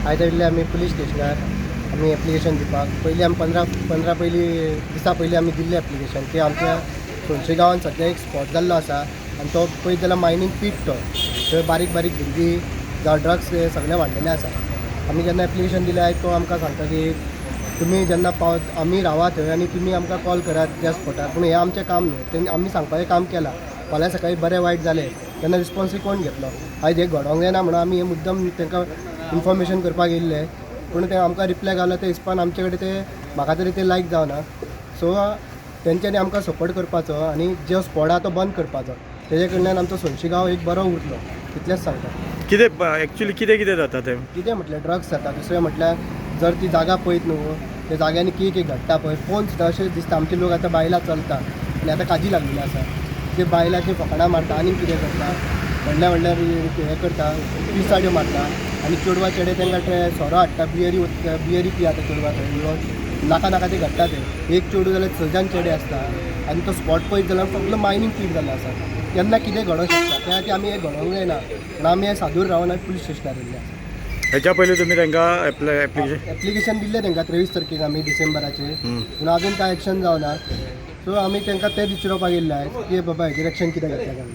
आयज आयिल्ले आमी पुलीस स्टेशनार आमी एप्लिकेशन दिवपाक पयलीं आमी पंदरा दिसा पयलीं आमी दिल्लें एप्लिकेशन की आमच्या सोलशे गांवांत सद्या एक स्पॉट जाल्लो आसा आनी तो पळयत जाल्यार मायनींग पीट तो थंय बारीक बारीक भुरगीं जावं ड्रग्स सगळें वाडलेलें आसा. आमी जेन्ना एप्लिकेशन दिलें तो आमकां सांगता की तुमी जेन्ना आमी रावा थंय आनी तुमी आमकां कॉल करात त्या स्पॉटार, पूण हें आमचें काम न्हू. तें आमी सांगपाचें काम केलां. फाल्यां सकाळीं बरें वायट जालें तेन्ना रिस्पॉन्सीव कोण घेतलो. आयज हें घडोंक जायना म्हणून आमी हें मुद्दम तांकां इन्फॉर्मेशन करपाक येयल्ले, पूण ते आमकां रिप्लाय घालो ते हिसपान आमचे कडेन ते म्हाका तरी ते लायक जावना. सो तेंच्यांनी आमकां सपोर्ट करपाचो आनी जो स्पॉट आहा तो बंद करपाचो. तेजे कडल्यान आमचो सोलशी गांव एक बरो उरलो, इतलेंच सांगता. कितें एक्चुअली कितें जाता तें? कितें म्हटल्यार ड्रग्स जाता. दुसरें म्हटल्यार जर ती जागा पळयत न्हू, त्या जाग्यांनी कितें घडटा पळय, फोन सुद्दां अशें दिसता आमचे लोक आतां बायलां चलता आनी आतां काजी लागलेली आसा. ते बायलांची फकाणां मारता आनी कितें करता, व्हडल्या हें करता, पिसाड्यो मारता आनी चेडवा चेडे तांकां ते सोरो हाडटा, बियरी पियाता चेडवा थंय नाका नाका ते घडटा. ते एक चेडू जाल्यार 6 जाण चेडे आसता आनी तो स्पॉट पळयत जाल्यार सगळो मायनींग पीट जाल्लो आसा. केन्ना कितें घडोंक शकता, त्या खातीर आमी हें घडोवंक जायना म्हणून आमी हें सादूर रावन आमी पुलीस स्टेशनार येयल्ले आसा. हेच्या पयलीं तुमी तांकां एप्लिकेशन दिल्लें तांकां 23 तारखेक आमी डिसेंबराचे, पूण आजून कांय एक्शन जावना. सो आमी तांकां तें विचारपाक येयल्ले आयज की बाबा हेजेर एक्शन कितें घेतलें काय.